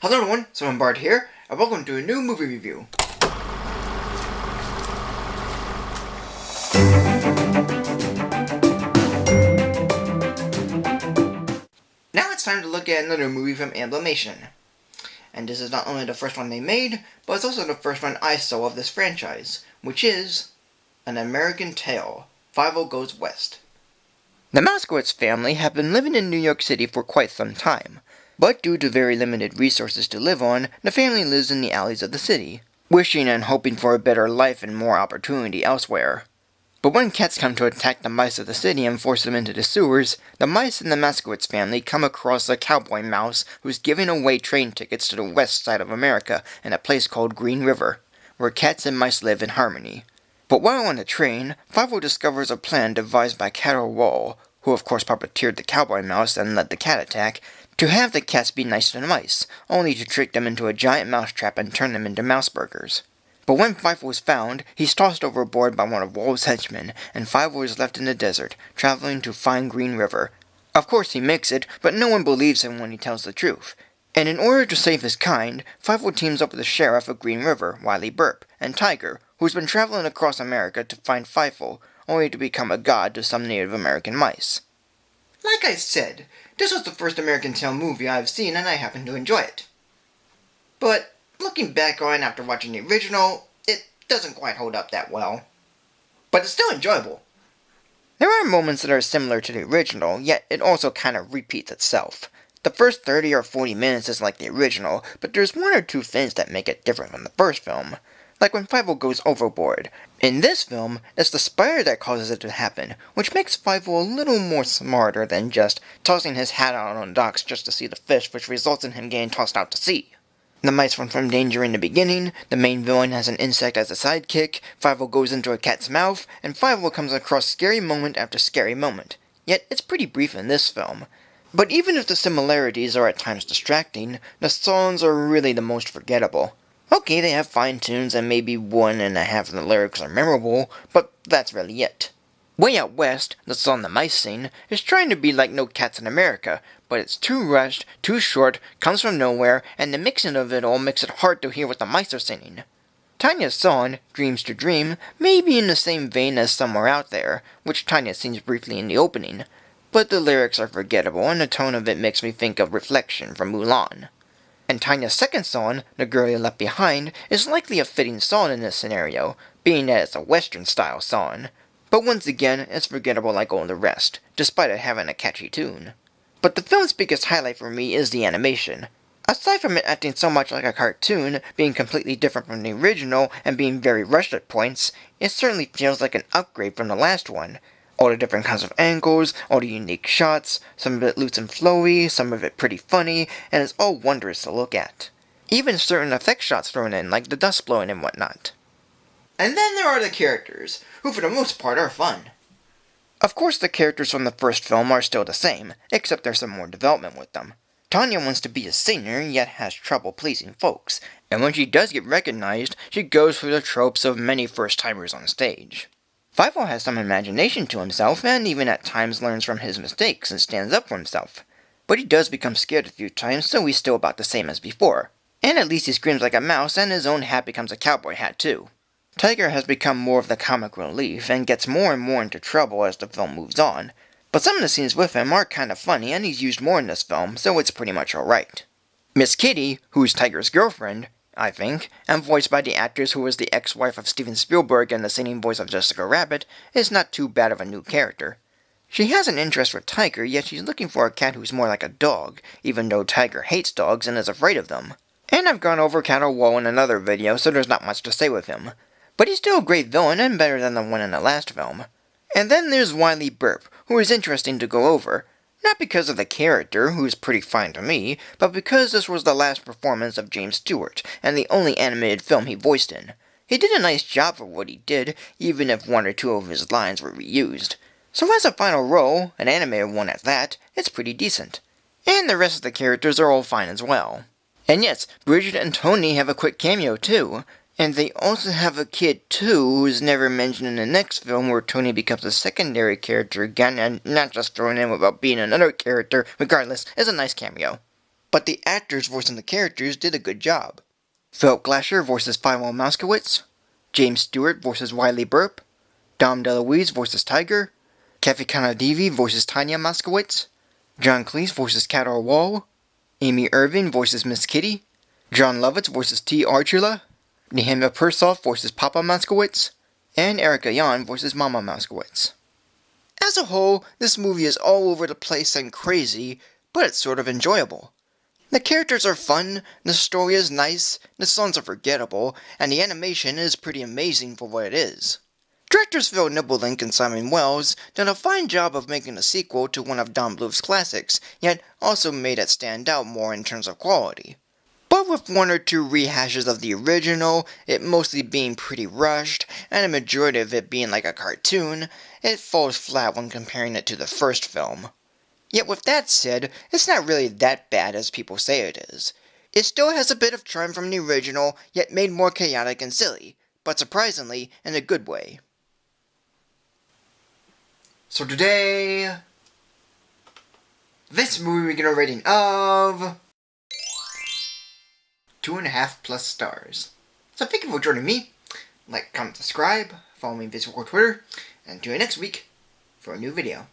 Hello everyone, Simon Bard here, and welcome to a new movie review. Now it's time to look at another movie from Amblimation. And this is not only the first one they made, but it's also the first one I saw of this franchise, which is An American Tail, Fievel Goes West. The Moskowitz family have been living in New York City for quite some time. But due to very limited resources to live on, the family lives in the alleys of the city, wishing and hoping for a better life and more opportunity elsewhere. But when cats come to attack the mice of the city and force them into the sewers, the mice in the Moskowitz family come across a cowboy mouse who's giving away train tickets to the west side of America in a place called Green River, where cats and mice live in harmony. But while on the train, Fievel discovers a plan devised by Cattle Wall, who of course puppeteered the cowboy mouse and led the cat attack, to have the cats be nice to the mice, only to trick them into a giant mousetrap and turn them into mouse burgers. But when Fievel is found, he's tossed overboard by one of Wall's henchmen, and Fievel is left in the desert, traveling to find Green River. Of course he makes it, but no one believes him when he tells the truth. And in order to save his kind, Fievel teams up with the sheriff of Green River, Wiley Burp, and Tiger, who's been traveling across America to find Fievel, only to become a god to some Native American mice. Like I said, this was the first American Tail movie I've seen, and I happen to enjoy it. But looking back on after watching the original, it doesn't quite hold up that well. But it's still enjoyable. There are moments that are similar to the original, yet it also kind of repeats itself. The first 30 or 40 minutes is like the original, but there's one or two things that make it different from the first film. Like when Fievel goes overboard. In this film, it's the spider that causes it to happen, which makes Fievel a little more smarter than just tossing his hat out on docks just to see the fish, which results in him getting tossed out to sea. The mice run from danger in the beginning, the main villain has an insect as a sidekick, Fievel goes into a cat's mouth, and Fievel comes across scary moment after scary moment. Yet it's pretty brief in this film. But even if the similarities are at times distracting, the songs are really the most forgettable. Okay, they have fine tunes and maybe 1.5 of the lyrics are memorable, but that's really it. Way Out West, the song the mice sing, is trying to be like No Cats in America, but it's too rushed, too short, comes from nowhere, and the mixing of it all makes it hard to hear what the mice are singing. Tanya's song, Dreams to Dream, may be in the same vein as Somewhere Out There, which Tanya sings briefly in the opening, but the lyrics are forgettable and the tone of it makes me think of Reflection from Mulan. And Tanya's second song, The Girl You Left Behind, is likely a fitting song in this scenario, being that it's a Western-style song. But once again, it's forgettable like all the rest, despite it having a catchy tune. But the film's biggest highlight for me is the animation. Aside from it acting so much like a cartoon, being completely different from the original, and being very rushed at points, it certainly feels like an upgrade from the last one. All the different kinds of angles, all the unique shots, some of it loose and flowy, some of it pretty funny, and it's all wondrous to look at. Even certain effect shots thrown in, like the dust blowing and whatnot. And then there are the characters, who for the most part are fun. Of course the characters from the first film are still the same, except there's some more development with them. Tanya wants to be a singer, yet has trouble pleasing folks, and when she does get recognized, she goes through the tropes of many first-timers on stage. Fievel has some imagination to himself, and even at times learns from his mistakes and stands up for himself. But he does become scared a few times, so he's still about the same as before. And at least he screams like a mouse, and his own hat becomes a cowboy hat too. Tiger has become more of the comic relief, and gets more and more into trouble as the film moves on. But some of the scenes with him are kind of funny, and he's used more in this film, so it's pretty much alright. Miss Kitty, who's Tiger's girlfriend, I think, and voiced by the actress who was the ex-wife of Steven Spielberg and the singing voice of Jessica Rabbit, is not too bad of a new character. She has an interest for Tiger, yet she's looking for a cat who's more like a dog, even though Tiger hates dogs and is afraid of them. And I've gone over Cattle Wall in another video, so there's not much to say with him. But he's still a great villain and better than the one in the last film. And then there's Wiley Burp, who is interesting to go over. Not because of the character, who's pretty fine to me, but because this was the last performance of James Stewart, and the only animated film he voiced in. He did a nice job for what he did, even if one or two of his lines were reused. So as a final role, an animated one at that, it's pretty decent. And the rest of the characters are all fine as well. And yes, Bridget and Tony have a quick cameo too. And they also have a kid too, who's never mentioned in the next film, where Tony becomes a secondary character again, and not just thrown in without being another character. Regardless, it's a nice cameo. but the actors voicing the characters did a good job. Philip Glasher voices Fievel Moskowitz, James Stewart voices Wiley Burp, Dom DeLuise voices Tiger, Kathy Kanadivi voices Tanya Moskowitz, John Cleese voices Cador Wall, Amy Irving voices Miss Kitty, John Lovitz voices T. Archula, Nehemia Persoff voices Papa Moskowitz, and Erica Yan voices Mama Moskowitz. As a whole, this movie is all over the place and crazy, but it's sort of enjoyable. The characters are fun, the story is nice, the songs are forgettable, and the animation is pretty amazing for what it is. Directors Phil Nibelink and Simon Wells did a fine job of making a sequel to one of Don Bluth's classics, yet also made it stand out more in terms of quality. But with one or two rehashes of the original, it mostly being pretty rushed, and a majority of it being like a cartoon, it falls flat when comparing it to the first film. Yet with that said, it's not really that bad as people say it is. It still has a bit of charm from the original, yet made more chaotic and silly, but surprisingly in a good way. So today, this movie we get a rating of 2.5+ stars. So thank you for joining me. Like, comment, subscribe, follow me on Facebook or Twitter, and tune in next week for a new video.